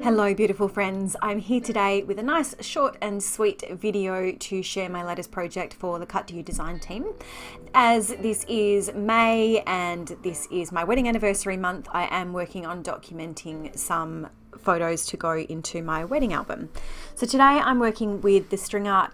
Hello beautiful friends, I'm here today with a nice short and sweet video to share my latest project for the Cut to You design team. As this is May and this is my wedding anniversary month, I am working on documenting some photos to go into my wedding album. So today I'm working with the StringArt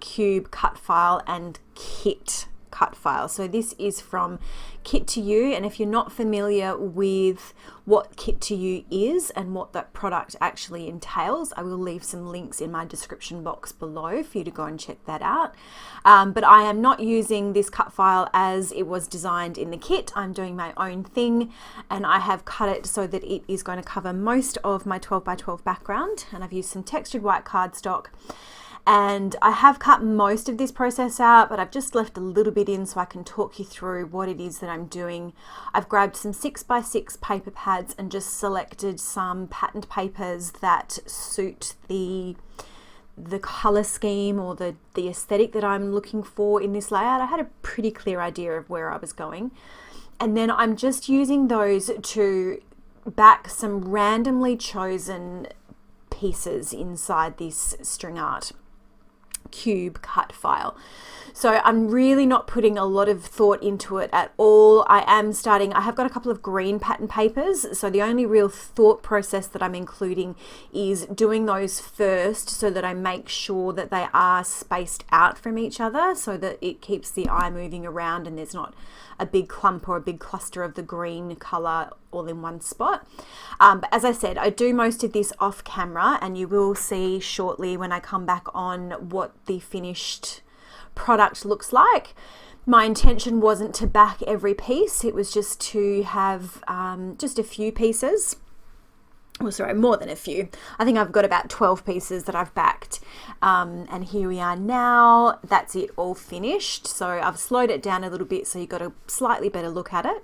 Cube cut file and kit cut file. So this is from Kit to You, and if you're not familiar with what Kit to You is and what that product actually entails, I will leave some links in my description box below for you to go and check that out. But I am not using this cut file as it was designed in the kit. I'm doing my own thing, and I have cut it so that it is going to cover most of my 12 by 12 background, and I've used some textured white cardstock. And I have cut most of this process out, but I've just left a little bit in so I can talk you through what it is that I'm doing. I've grabbed some 6x6 paper pads and just selected some patterned papers that suit the color scheme or the aesthetic that I'm looking for in this layout. I had a pretty clear idea of where I was going. And then I'm just using those to back some randomly chosen pieces inside this StringArt Cube cut file. So I'm really not putting a lot of thought into it at all. I have got a couple of green pattern papers, so the only real thought process that I'm including is doing those first so that I make sure that they are spaced out from each other so that it keeps the eye moving around and there's not a big clump or a big cluster of the green color all in one spot. But as I said, I do most of this off camera, and you will see shortly when I come back on what the finished product looks like. My intention wasn't to back every piece, it was just to have just a few pieces. Well, sorry, more than a few. I think I've got about 12 pieces that I've backed. And here we are now. That's it all finished. So I've slowed it down a little bit so you've got a slightly better look at it.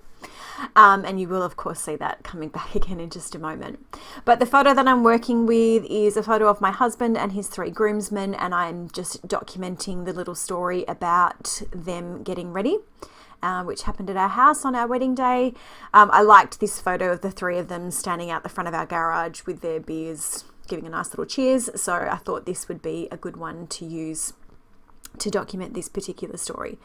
And you will of course see that coming back again in just a moment. But the photo that I'm working with is a photo of my husband and his 3 groomsmen, and I'm just documenting the little story about them getting ready. Which happened at our house on our wedding day. I liked this photo of the 3 of them standing out the front of our garage with their beers, giving a nice little cheers. So I thought this would be a good one to use to document this particular story.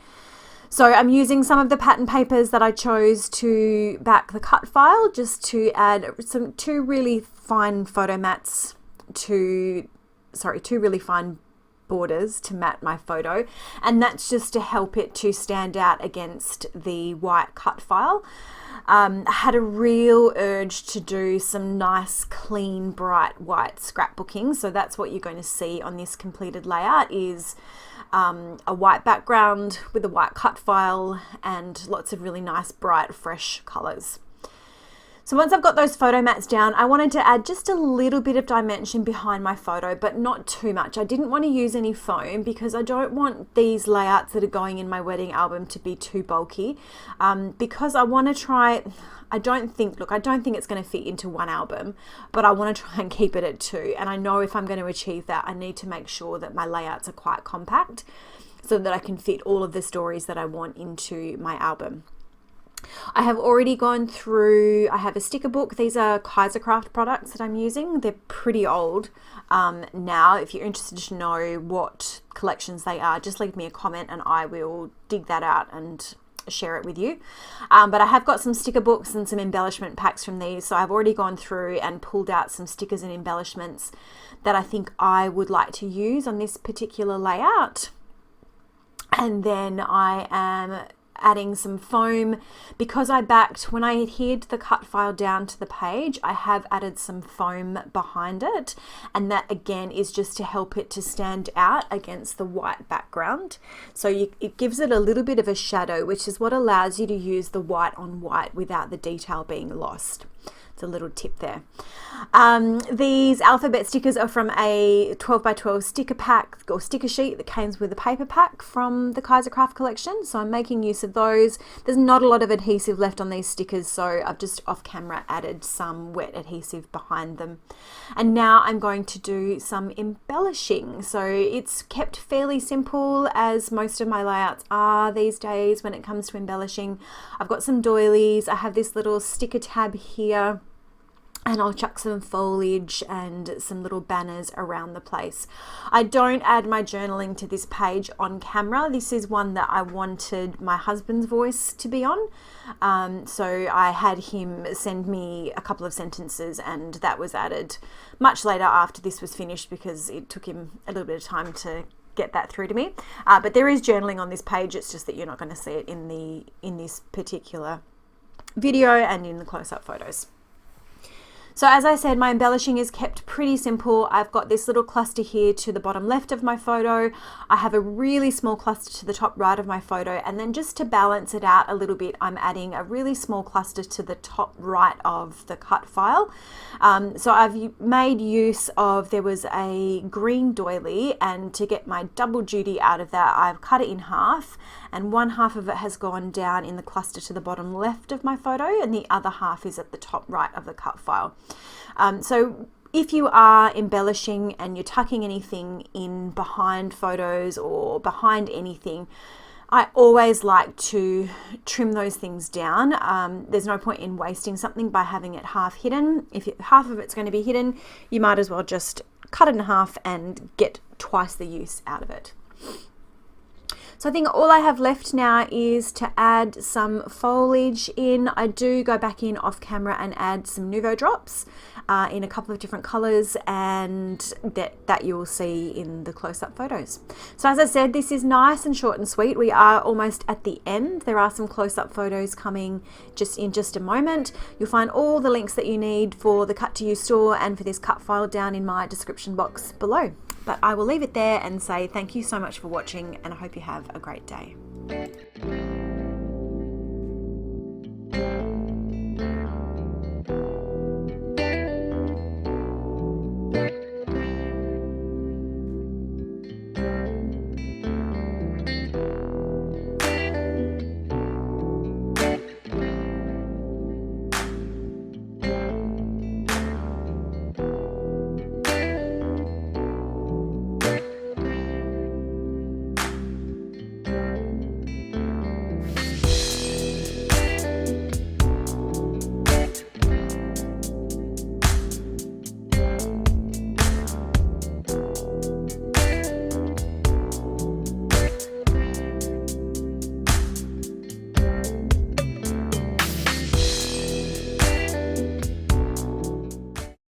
So I'm using some of the pattern papers that I chose to back the cut file just to add two really fine borders to mat my photo, and that's just to help it to stand out against the white cut file. I had a real urge to do some nice clean bright white scrapbooking, so that's what you're going to see on this completed layout is a white background with a white cut file and lots of really nice bright fresh colors. So once I've got those photo mats down, I wanted to add just a little bit of dimension behind my photo, but not too much. I didn't want to use any foam because I don't want these layouts that are going in my wedding album to be too bulky. Because I want to try, I don't think it's going to fit into one album, but I want to try and keep it at 2. And I know if I'm going to achieve that, I need to make sure that my layouts are quite compact so that I can fit all of the stories that I want into my album. I have already gone through, I have a sticker book. These are Kaisercraft products that I'm using. They're pretty old now. If you're interested to know what collections they are, just leave me a comment and I will dig that out and share it with you. But I have got some sticker books and some embellishment packs from these. So I've already gone through and pulled out some stickers and embellishments that I think I would like to use on this particular layout. And then I am adding some foam because when I adhered the cut file down to the page, I have added some foam behind it, and that again is just to help it to stand out against the white background. So it gives it a little bit of a shadow, which is what allows you to use the white on white without the detail being lost. It's a little tip there. These alphabet stickers are from a 12 by 12 sticker pack or sticker sheet that came with a paper pack from the Kaisercraft collection. So I'm making use of those. There's not a lot of adhesive left on these stickers, so I've just off camera added some wet adhesive behind them. And now I'm going to do some embellishing. So it's kept fairly simple, as most of my layouts are these days when it comes to embellishing. I've got some doilies. I have this little sticker tab here and I'll chuck some foliage and some little banners around the place. I don't add my journaling to this page on camera. This is one that I wanted my husband's voice to be on. So I had him send me a couple of sentences, and that was added much later after this was finished because it took him a little bit of time to get that through to me. But there is journaling on this page. It's just that you're not going to see it in this particular video and in the close-up photos. So as I said, my embellishing is kept pretty simple. I've got this little cluster here to the bottom left of my photo. I have a really small cluster to the top right of my photo. And then just to balance it out a little bit, I'm adding a really small cluster to the top right of the cut file. So I've made use of, there was a green doily, and to get my double duty out of that, I've cut it in half, and one half of it has gone down in the cluster to the bottom left of my photo, and the other half is at the top right of the cut file. So if you are embellishing and you're tucking anything in behind photos or behind anything, I always like to trim those things down. There's no point in wasting something by having it half hidden. If half of it's going to be hidden, you might as well just cut it in half and get twice the use out of it. So I think all I have left now is to add some foliage in. I do go back in off camera and add some Nuvo drops in a couple of different colors, and that you will see in the close-up photos. So as I said, this is nice and short and sweet. We are almost at the end. There are some close-up photos coming in just a moment. You'll find all the links that you need for the Cut to You store and for this cut file down in my description box below. But I will leave it there and say thank you so much for watching, and I hope you have a great day.